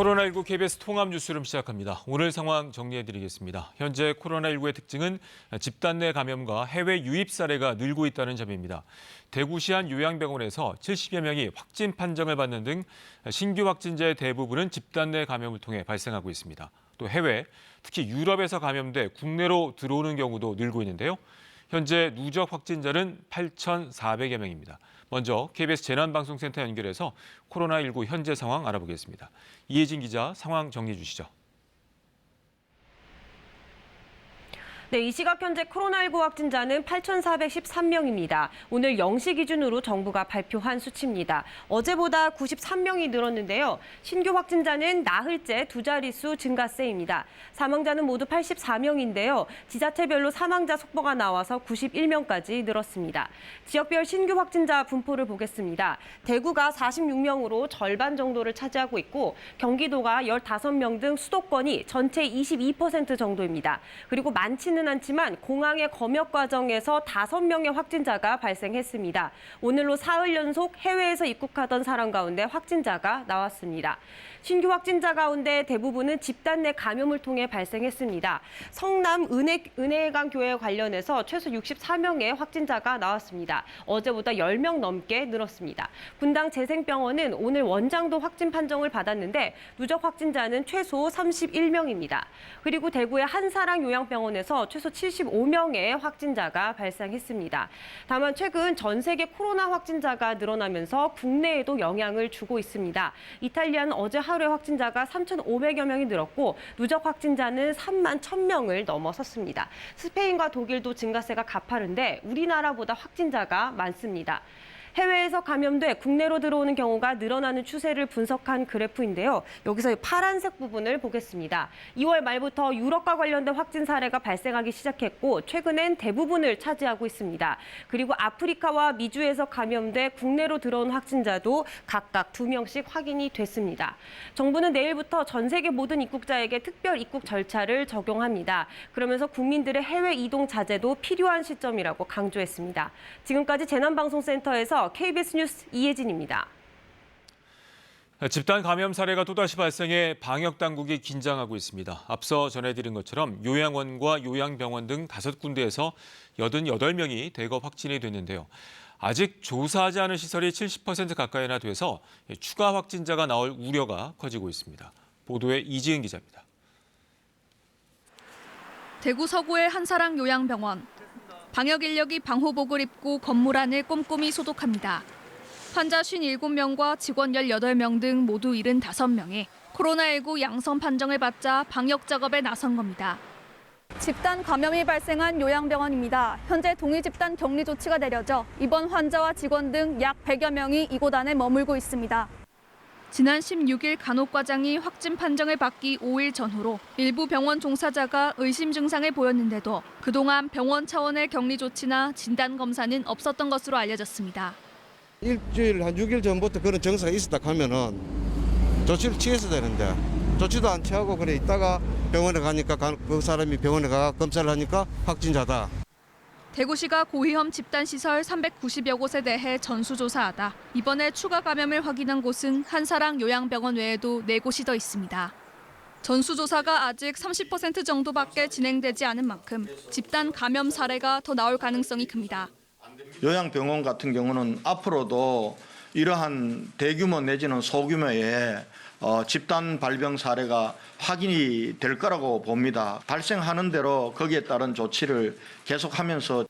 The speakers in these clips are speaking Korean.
코로나19 KBS 통합 뉴스룸 시작합니다. 오늘 상황 정리해드리겠습니다. 현재 코로나19의 특징은 집단 내 감염과 해외 유입 사례가 늘고 있다는 점입니다. 대구시 한 요양병원에서 70여 명이 확진 판정을 받는 등 신규 확진자의 대부분은 집단 내 감염을 통해 발생하고 있습니다. 또 해외, 특히 유럽에서 감염돼 국내로 들어오는 경우도 늘고 있는데요. 현재 누적 확진자는 8,400여 명입니다. 먼저 KBS 재난방송센터 연결해서 코로나19 현재 상황 알아보겠습니다. 이혜진 기자 상황 정리해 주시죠. 네, 이 시각 현재 코로나19 확진자는 8,413명입니다. 오늘 0시 기준으로 정부가 발표한 수치입니다. 어제보다 93명이 늘었는데요. 신규 확진자는 나흘째 두 자릿수 증가세입니다. 사망자는 모두 84명인데요. 지자체별로 사망자 속보가 나와서 91명까지 늘었습니다. 지역별 신규 확진자 분포를 보겠습니다. 대구가 46명으로 절반 정도를 차지하고 있고 경기도가 15명 등 수도권이 전체 22% 정도입니다. 그리고 많지는 않지만 공항의 검역 과정에서 5명의 확진자가 발생했습니다. 오늘로 사흘 연속 해외에서 입국하던 사람 가운데 확진자가 나왔습니다. 신규 확진자 가운데 대부분은 집단 내 감염을 통해 발생했습니다. 성남 은혜강 교회 관련해서 최소 64명의 확진자가 나왔습니다. 어제보다 10명 넘게 늘었습니다. 분당 재생병원은 오늘 원장도 확진 판정을 받았는데 누적 확진자는 최소 31명입니다. 그리고 대구의 한사랑 요양병원에서 최소 75명의 확진자가 발생했습니다. 다만 최근 전 세계 코로나 확진자가 늘어나면서 국내에도 영향을 주고 있습니다. 이탈리아는 어제 하루에 확진자가 3,500여 명이 늘었고 누적 확진자는 3만 1,000명을 넘어섰습니다. 스페인과 독일도 증가세가 가파른데 우리나라보다 확진자가 많습니다. 해외에서 감염돼 국내로 들어오는 경우가 늘어나는 추세를 분석한 그래프인데요. 여기서 파란색 부분을 보겠습니다. 2월 말부터 유럽과 관련된 확진 사례가 발생하기 시작했고 최근엔 대부분을 차지하고 있습니다. 그리고 아프리카와 미주에서 감염돼 국내로 들어온 확진자도 각각 2명씩 확인이 됐습니다. 정부는 내일부터 전 세계 모든 입국자에게 특별 입국 절차를 적용합니다. 그러면서 국민들의 해외 이동 자제도 필요한 시점이라고 강조했습니다. 지금까지 재난방송센터에서 KBS 뉴스 이혜진입니다. 집단 감염 사례가 또다시 발생해 방역 당국이 긴장하고 있습니다. 앞서 전해드린 것처럼 요양원과 요양병원 등 5군데에서 88명이 대거 확진이 됐는데요. 아직 조사하지 않은 시설이 70% 가까이나 돼서 추가 확진자가 나올 우려가 커지고 있습니다. 보도에 이지은 기자입니다. 대구 서구의 한사랑 요양병원. 방역 인력이 방호복을 입고 건물 안을 꼼꼼히 소독합니다. 환자 57명과 직원 18명 등 모두 75명이 코로나19 양성 판정을 받자 방역 작업에 나선 겁니다. 집단 감염이 발생한 요양병원입니다. 현재 동일 집단 격리 조치가 내려져 입원 환자와 직원 등 약 100여 명이 이곳 안에 머물고 있습니다. 지난 16일 간호과장이 확진 판정을 받기 5일 전후로 일부 병원 종사자가 의심 증상을 보였는데도 그동안 병원 차원의 격리 조치나 진단 검사는 없었던 것으로 알려졌습니다. 일주일 한 6일 전부터 그런 증상이 있었다 하면은 조치를 취해서 되는데 조치도 안 취하고 그래 있다가 병원에 가니까 그 사람이 병원에 가 검사를 하니까 확진자다. 대구시가 고위험 집단시설 390여 곳에 대해 전수조사하다 이번에 추가 감염을 확인한 곳은 한사랑 요양병원 외에도 4곳이 더 있습니다. 전수조사가 아직 30% 정도밖에 진행되지 않은 만큼 집단 감염 사례가 더 나올 가능성이 큽니다. 요양병원 같은 경우는 앞으로도 이러한 대규모 내지는 소규모의 집단 발병 사례가 확인이 될 거라고 봅니다. 발생하는 대로 거기에 따른 조치를 계속하면서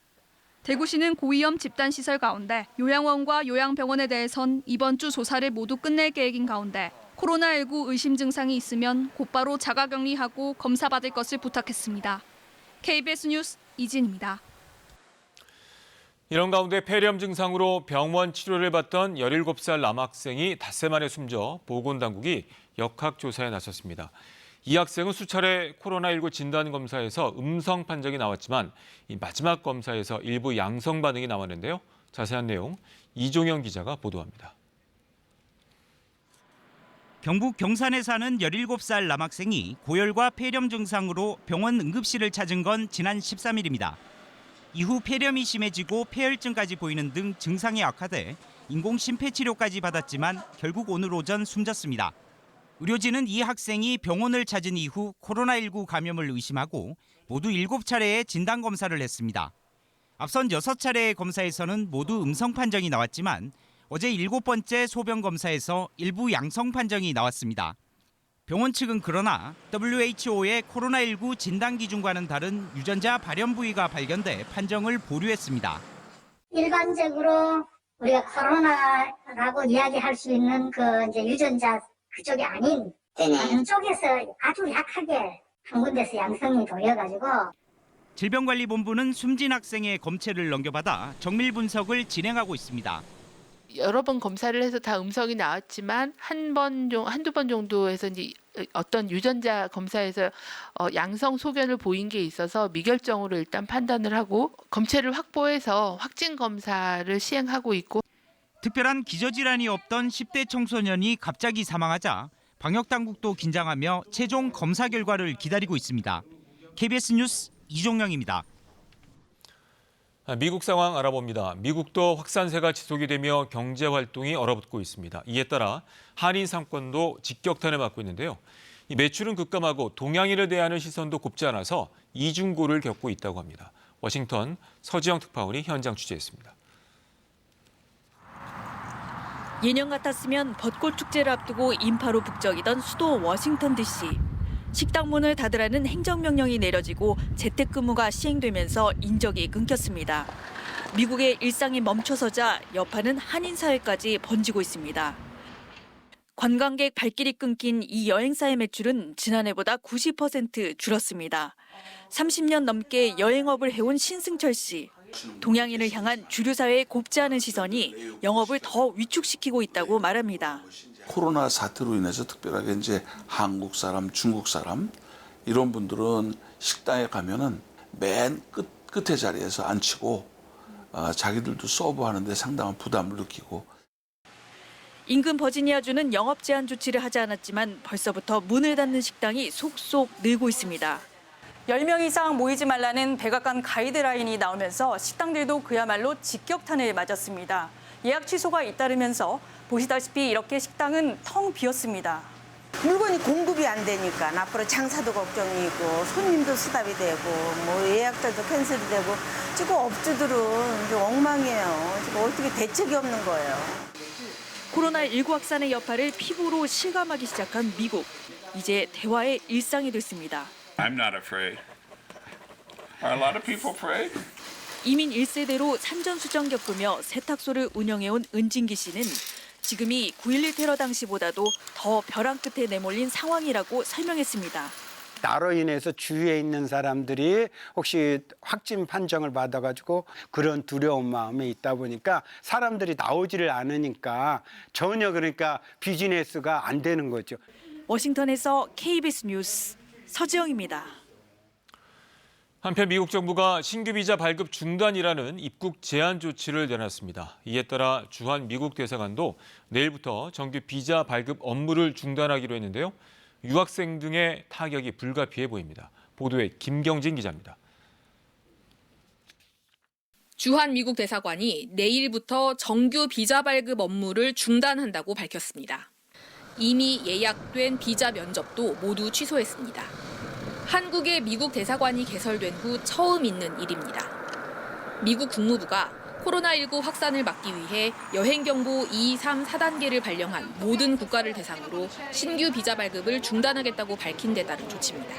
대구시는 고위험 집단시설 가운데 요양원과 요양병원에 대해선 이번 주 조사를 모두 끝낼 계획인 가운데 코로나19 의심 증상이 있으면 곧바로 자가격리하고 검사받을 것을 부탁했습니다. KBS 뉴스 이진입니다. 이런 가운데 폐렴 증상으로 병원 치료를 받던 17살 남학생이 닷새 만에 숨져 보건당국이 역학조사에 나섰습니다. 이 학생은 수차례 코로나19 진단검사에서 음성 판정이 나왔지만 이 마지막 검사에서 일부 양성 반응이 나왔는데요. 자세한 내용 이종영 기자가 보도합니다. 경북 경산에 사는 17살 남학생이 고열과 폐렴 증상으로 병원 응급실을 찾은 건 지난 13일입니다. 이후 폐렴이 심해지고 폐혈증까지 보이는 등 증상이 악화돼 인공 심폐치료까지 받았지만 결국 오늘 오전 숨졌습니다. 의료진은 이 학생이 병원을 찾은 이후 코로나19 감염을 의심하고 모두 7차례의 진단검사를 했습니다. 앞선 6차례의 검사에서는 모두 음성 판정이 나왔지만 어제 7번째 소변 검사에서 일부 양성 판정이 나왔습니다. 병원 측은 그러나 WHO의 코로나19 진단 기준과는 다른 유전자 발현 부위가 발견돼 판정을 보류했습니다. 일반적으로 우리가 코로나라고 이야기할 수 있는 그 이제 유전자 그쪽이 아닌 다른 쪽에서 아주 약하게 한 군데서 양성이 보여가지고 질병관리본부는 숨진 학생의 검체를 넘겨받아 정밀 분석을 진행하고 있습니다. 여러 번 검사를 해서 다 음성이 나왔지만 한두 번 정도에서 이제 어떤 유전자 검사에서 양성 소견을 보인 게 있어서 미결정으로 일단 판단을 하고 검체를 확보해서 확진 검사를 시행하고 있고 특별한 기저질환이 없던 10대 청소년이 갑자기 사망하자 방역당국도 긴장하며 최종 검사 결과를 기다리고 있습니다. KBS 뉴스 이종영입니다. 미국 상황 알아봅니다. 미국도 확산세가 지속이 되며 경제 활동이 얼어붙고 있습니다. 이에 따라 한인 상권도 직격탄을 맞고 있는데요. 이 매출은 급감하고 동양인을 대하는 시선도 곱지 않아서 이중고를 겪고 있다고 합니다. 워싱턴 서지영 특파원이 현장 취재했습니다. 예년 같았으면 벚꽃 축제를 앞두고 인파로 북적이던 수도 워싱턴 DC. 식당 문을 닫으라는 행정명령이 내려지고 재택근무가 시행되면서 인적이 끊겼습니다. 미국의 일상이 멈춰서자 여파는 한인 사회까지 번지고 있습니다. 관광객 발길이 끊긴 이 여행사의 매출은 지난해보다 90% 줄었습니다. 30년 넘게 여행업을 해온 신승철 씨. 동양인을 향한 주류 사회의 곱지 않은 시선이 영업을 더 위축시키고 있다고 말합니다. 코로나 사태로 인해서 특별하게 이제 한국 사람, 중국 사람 이런 분들은 식당에 가면은 맨 끝에 자리에서 앉히고 자기들도 서브하는데 상당한 부담을 느끼고. 인근 버지니아주는 영업 제한 조치를 하지 않았지만 벌써부터 문을 닫는 식당이 속속 늘고 있습니다. 10명 이상 모이지 말라는 백악관 가이드라인이 나오면서 식당들도 그야말로 직격탄을 맞았습니다. 예약 취소가 잇따르면서 보시다시피 이렇게 식당은 텅 비었습니다. 물건이 공급이 안 되니까 앞으로 장사도 걱정이고 손님도 수답이 되고 뭐 예약자도 캔슬이 되고 지금 업주들은 좀 엉망이에요. 지금 어떻게 대책이 없는 거예요. 코로나19 확산의 여파를 피부로 실감하기 시작한 미국. 이제 대화의 일상이 됐습니다. I'm not afraid. Are a lot of people afraid? 이민 1세대로 산전수전 겪으며 세탁소를 운영해온 은진기 씨는 지금이 9.11 테러 당시보다도 더 벼랑 끝에 내몰린 상황이라고 설명했습니다. 나로 인해서 주위에 있는 사람들이 혹시 확진 판정을 받아가지고 그런 두려운 마음이 있다 보니까 사람들이 나오지를 않으니까 전혀 그러니까 비즈니스가 안 되는 거죠. 워싱턴에서 KBS 뉴스 서지영입니다. 한편 미국 정부가 신규 비자 발급 중단이라는 입국 제한 조치를 내놨습니다. 이에 따라 주한 미국 대사관도 내일부터 정규 비자 발급 업무를 중단하기로 했는데요. 유학생 등의 타격이 불가피해 보입니다. 보도에 김경진 기자입니다. 주한 미국 대사관이 내일부터 정규 비자 발급 업무를 중단한다고 밝혔습니다. 이미 예약된 비자 면접도 모두 취소했습니다. 한국의 미국 대사관이 개설된 후 처음 있는 일입니다. 미국 국무부가 코로나19 확산을 막기 위해 여행경보 2, 3, 4단계를 발령한 모든 국가를 대상으로 신규 비자 발급을 중단하겠다고 밝힌 데 따른 조치입니다.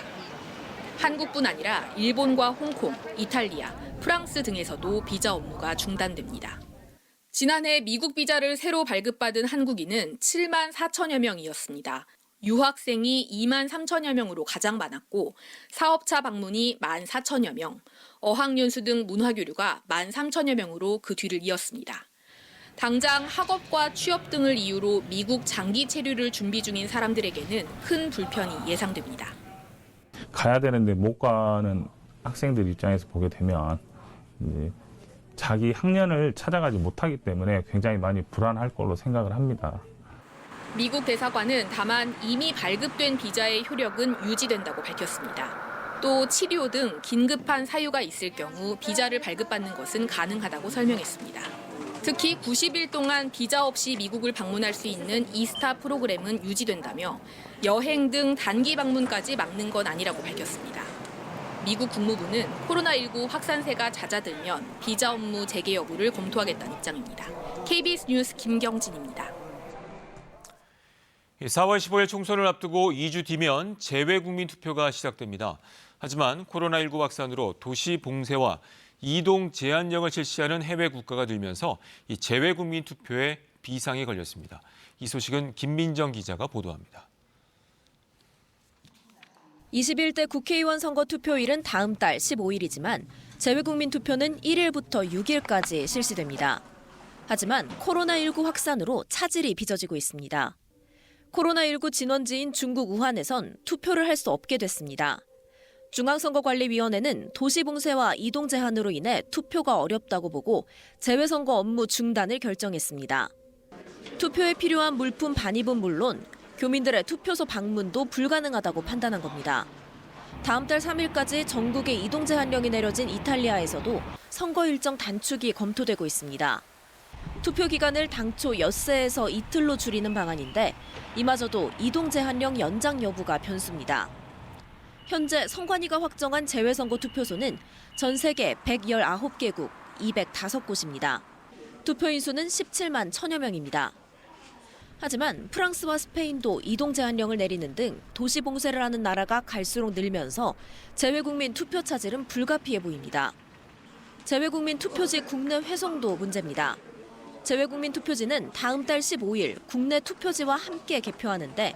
한국뿐 아니라 일본과 홍콩, 이탈리아, 프랑스 등에서도 비자 업무가 중단됩니다. 지난해 미국 비자를 새로 발급받은 한국인은 7만 4천여 명이었습니다. 유학생이 2만 3천여 명으로 가장 많았고 사업차 방문이 1만 4천여 명, 어학연수 등 문화교류가 1만 3천여 명으로 그 뒤를 이었습니다. 당장 학업과 취업 등을 이유로 미국 장기 체류를 준비 중인 사람들에게는 큰 불편이 예상됩니다. 가야 되는데 못 가는 학생들 입장에서 보게 되면 이제 자기 학년을 찾아가지 못하기 때문에 굉장히 많이 불안할 걸로 생각을 합니다. 미국 대사관은 다만 이미 발급된 비자의 효력은 유지된다고 밝혔습니다. 또 치료 등 긴급한 사유가 있을 경우 비자를 발급받는 것은 가능하다고 설명했습니다. 특히 90일 동안 비자 없이 미국을 방문할 수 있는 이스타 프로그램은 유지된다며 여행 등 단기 방문까지 막는 건 아니라고 밝혔습니다. 미국 국무부는 코로나19 확산세가 잦아들면 비자 업무 재개 여부를 검토하겠다는 입장입니다. KBS 뉴스 김경진입니다. 4월 15일 총선을 앞두고 2주 뒤면 재외국민 투표가 시작됩니다. 하지만 코로나19 확산으로 도시 봉쇄와 이동 제한령을 실시하는 해외 국가가 늘면서 이 재외국민 투표에 비상이 걸렸습니다. 이 소식은 김민정 기자가 보도합니다. 21대 국회의원 선거 투표일은 다음 달 15일이지만 재외국민 투표는 1일부터 6일까지 실시됩니다. 하지만 코로나19 확산으로 차질이 빚어지고 있습니다. 코로나19 진원지인 중국 우한에선 투표를 할 수 없게 됐습니다. 중앙선거관리위원회는 도시 봉쇄와 이동 제한으로 인해 투표가 어렵다고 보고 재외선거 업무 중단을 결정했습니다. 투표에 필요한 물품 반입은 물론 교민들의 투표소 방문도 불가능하다고 판단한 겁니다. 다음 달 3일까지 전국에 이동 제한령이 내려진 이탈리아에서도 선거 일정 단축이 검토되고 있습니다. 투표 기간을 당초 엿새에서 이틀로 줄이는 방안인데 이마저도 이동 제한령 연장 여부가 변수입니다. 현재 선관위가 확정한 재외선거 투표소는 전 세계 119개국 205곳입니다. 투표인 수는 17만 1000여 명입니다. 하지만 프랑스와 스페인도 이동 제한령을 내리는 등 도시 봉쇄를 하는 나라가 갈수록 늘면서 재외국민 투표 차질은 불가피해 보입니다. 재외국민 투표지 국내 회송도 문제입니다. 재외국민 투표지는 다음 달 15일 국내 투표지와 함께 개표하는데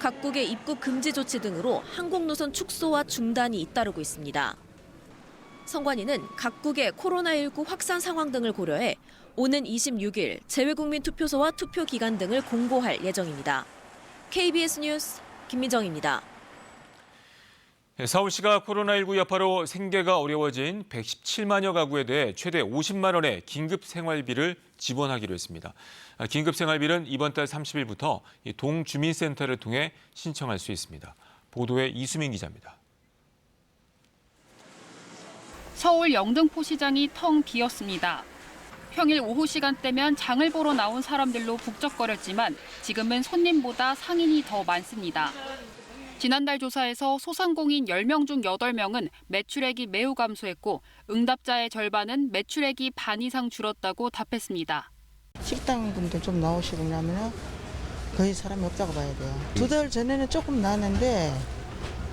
각국의 입국 금지 조치 등으로 항공노선 축소와 중단이 잇따르고 있습니다. 선관위는 각국의 코로나19 확산 상황 등을 고려해 오는 26일 재외국민 투표소와 투표 기간 등을 공고할 예정입니다. KBS 뉴스 김민정입니다. 서울시가 코로나19 여파로 생계가 어려워진 117만여 가구에 대해 최대 50만 원의 긴급 생활비를 지원하기로 했습니다. 긴급 생활비는 이번 달 30일부터 동주민센터를 통해 신청할 수 있습니다. 보도에 이수민 기자입니다. 서울 영등포 시장이 텅 비었습니다. 평일 오후 시간대면 장을 보러 나온 사람들로 북적거렸지만 지금은 손님보다 상인이 더 많습니다. 지난달 조사에서 소상공인 10명 중 8명은 매출액이 매우 감소했고 응답자의 절반은 매출액이 반 이상 줄었다고 답했습니다. 식당분들 좀 나오시고 나면 거의 사람이 없다고 봐야 돼요. 2달 전에는 조금 나왔는데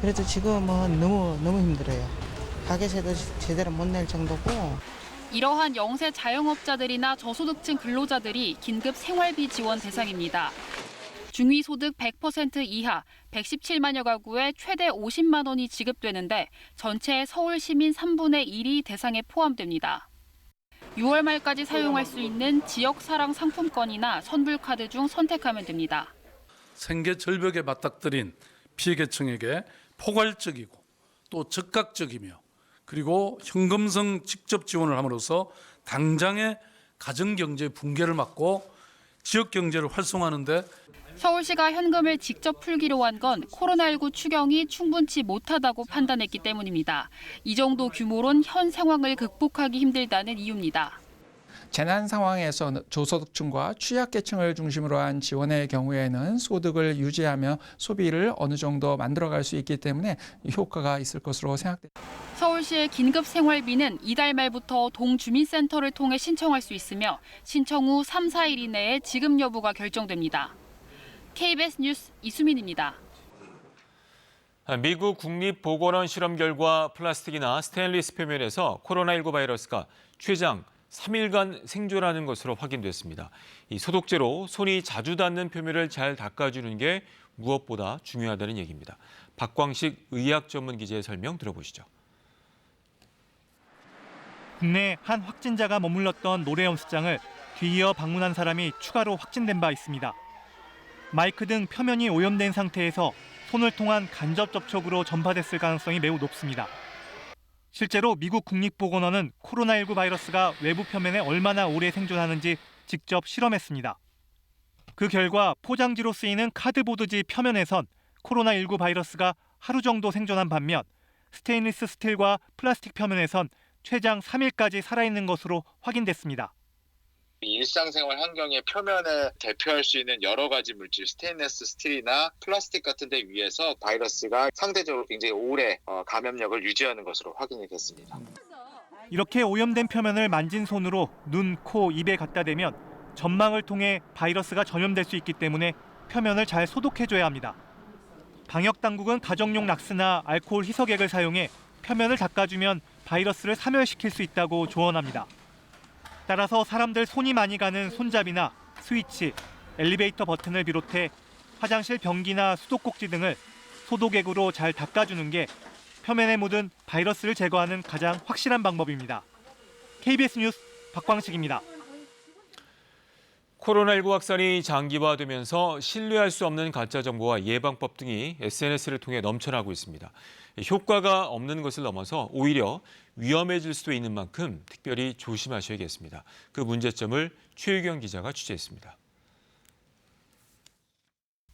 그래도 지금은 너무 힘들어요. 가게세도 제대로 못 낼 정도고. 이러한 영세 자영업자들이나 저소득층 근로자들이 긴급 생활비 지원 대상입니다. 중위소득 100% 이하 117만여 가구에 최대 50만 원이 지급되는데 전체 서울 시민 3분의 1이 대상에 포함됩니다. 6월 말까지 사용할 수 있는 지역사랑 상품권이나 선불카드 중 선택하면 됩니다. 생계 절벽에 맞닥뜨린 피해계층에게 포괄적이고 또 즉각적이며 그리고 현금성 직접 지원을 함으로써 당장의 가정경제 붕괴를 막고 지역경제를 활성화하는 데 서울시가 현금을 직접 풀기로 한 건 코로나19 추경이 충분치 못하다고 판단했기 때문입니다. 이 정도 규모론 현 상황을 극복하기 힘들다는 이유입니다. 재난 상황에서 저소득층과 취약계층을 중심으로 한 지원의 경우에는 소득을 유지하며 소비를 어느 정도 만들어갈 수 있기 때문에 효과가 있을 것으로 생각됩니다. 서울시의 긴급 생활비는 이달 말부터 동주민센터를 통해 신청할 수 있으며 신청 후 3, 4일 이내에 지급 여부가 결정됩니다. KBS 뉴스 이수민입니다. 미국 국립보건원 실험 결과 플라스틱이나 스테인리스 표면에서 코로나19 바이러스가 최장 3일간 생존하는 것으로 확인됐습니다. 이 소독제로 손이 자주 닿는 표면을 잘 닦아주는 게 무엇보다 중요하다는 얘기입니다. 박광식 의학 전문 기자의 설명 들어보시죠. 국내 한 확진자가 머물렀던 노래연습장을 뒤이어 방문한 사람이 추가로 확진된 바 있습니다. 마이크 등 표면이 오염된 상태에서 손을 통한 간접 접촉으로 전파됐을 가능성이 매우 높습니다. 실제로 미국 국립보건원은 코로나19 바이러스가 외부 표면에 얼마나 오래 생존하는지 직접 실험했습니다. 그 결과 포장지로 쓰이는 카드보드지 표면에선 코로나19 바이러스가 하루 정도 생존한 반면 스테인리스 스틸과 플라스틱 표면에선 최장 3일까지 살아있는 것으로 확인됐습니다. 일상생활 환경의 표면을 대표할 수 있는 여러 가지 물질, 스테인리스 스틸이나 플라스틱 같은 데 위에서 바이러스가 상대적으로 굉장히 오래 감염력을 유지하는 것으로 확인이 됐습니다. 이렇게 오염된 표면을 만진 손으로 눈, 코, 입에 갖다 대면 점막을 통해 바이러스가 전염될 수 있기 때문에 표면을 잘 소독해줘야 합니다. 방역당국은 가정용 락스나 알코올 희석액을 사용해 표면을 닦아주면 바이러스를 사멸시킬 수 있다고 조언합니다. 따라서 사람들 손이 많이 가는 손잡이나 스위치, 엘리베이터 버튼을 비롯해 화장실 변기나 수도꼭지 등을 소독액으로 잘 닦아주는 게 표면에 묻은 바이러스를 제거하는 가장 확실한 방법입니다. KBS 뉴스 박광식입니다. 코로나19 확산이 장기화되면서 신뢰할 수 없는 가짜 정보와 예방법 등이 SNS를 통해 넘쳐나고 있습니다. 효과가 없는 것을 넘어서 오히려 위험해질 수도 있는 만큼 특별히 조심하셔야겠습니다. 그 문제점을 최유경 기자가 취재했습니다.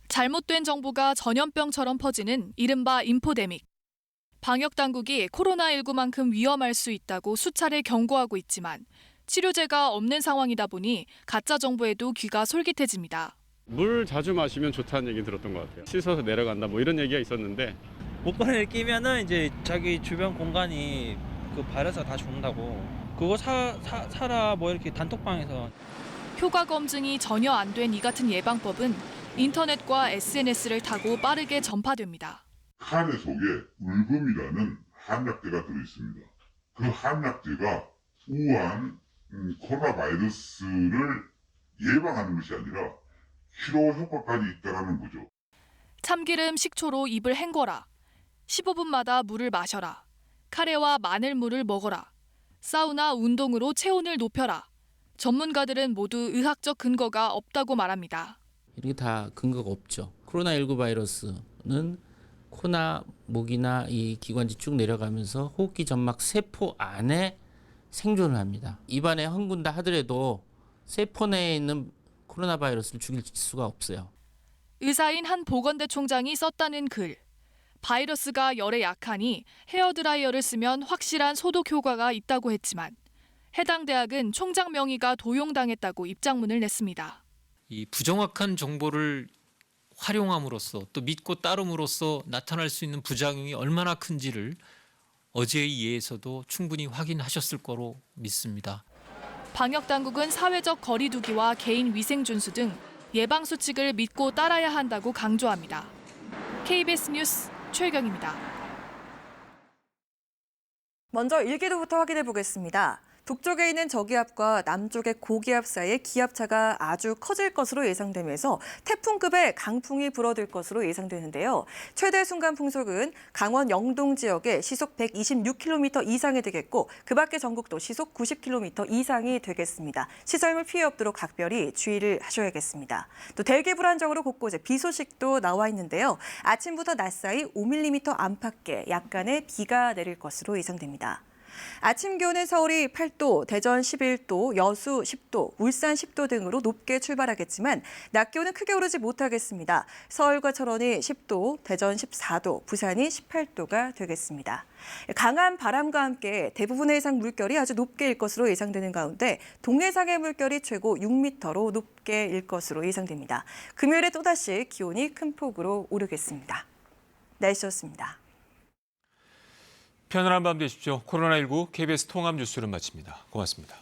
잘못된 정보가 전염병처럼 퍼지는 이른바 인포데믹. 방역당국이 코로나19만큼 위험할 수 있다고 수차례 경고하고 있지만 치료제가 없는 상황이다 보니 가짜 정보에도 귀가 솔깃해집니다. 물 자주 마시면 좋다는 얘기 들었던 것 같아요. 씻어서 내려간다 뭐 이런 얘기가 있었는데 목걸이를 끼면은 이제 자기 주변 공간이 그 바이러스가 다 죽는다고. 그거 사라 뭐 이렇게 단톡방에서. 효과 검증이 전혀 안 된 이 같은 예방법은 인터넷과 SNS를 타고 빠르게 전파됩니다. 칸의 속에 울금이라는 한약재가 들어있습니다. 그 한약재가 우한 코로나 바이러스를 예방하는 것이 아니라 치료 효과까지 있다는 거죠. 참기름, 식초로 입을 헹궈라. 15분마다 물을 마셔라. 카레와 마늘물을 먹어라. 사우나, 운동으로 체온을 높여라. 전문가들은 모두 의학적 근거가 없다고 말합니다. 이게 다 근거가 없죠. 코로나19 바이러스는 코나 목이나 이 기관지 쭉 내려가면서 호흡기 점막 세포 안에 생존을 합니다. 입안에 헝근다 하더라도 세포 내에 있는 코로나 바이러스를 죽일 수가 없어요. 의사인 한 보건대 총장이 썼다는 글. 바이러스가 열에 약하니 헤어드라이어를 쓰면 확실한 소독 효과가 있다고 했지만 해당 대학은 총장 명의가 도용당했다고 입장문을 냈습니다. 이 부정확한 정보를 활용함으로써 또 믿고 따름으로써 나타날 수 있는 부작용이 얼마나 큰지를 어제의 예에서도 충분히 확인하셨을 거로 믿습니다. 방역당국은 사회적 거리 두기와 개인 위생 준수 등 예방 수칙을 믿고 따라야 한다고 강조합니다. KBS 뉴스 최경입니다. 먼저 일기도부터 확인해 보겠습니다. 북쪽에 있는 저기압과 남쪽의 고기압 사이의 기압차가 아주 커질 것으로 예상되면서 태풍급의 강풍이 불어들 것으로 예상되는데요. 최대 순간 풍속은 강원 영동 지역에 시속 126km 이상이 되겠고 그 밖의 전국도 시속 90km 이상이 되겠습니다. 시설물 피해 없도록 각별히 주의를 하셔야겠습니다. 또 대기 불안정으로 곳곳에 비 소식도 나와 있는데요. 아침부터 낮 사이 5mm 안팎의 약간의 비가 내릴 것으로 예상됩니다. 아침 기온은 서울이 8도, 대전 11도, 여수 10도, 울산 10도 등으로 높게 출발하겠지만 낮 기온은 크게 오르지 못하겠습니다. 서울과 철원이 10도, 대전 14도, 부산이 18도가 되겠습니다. 강한 바람과 함께 대부분의 해상 물결이 아주 높게 일 것으로 예상되는 가운데 동해상의 물결이 최고 6m로 높게 일 것으로 예상됩니다. 금요일에 또다시 기온이 큰 폭으로 오르겠습니다. 날씨였습니다. 편안한 밤 되십시오. 코로나19 KBS 통합 뉴스를 마칩니다. 고맙습니다.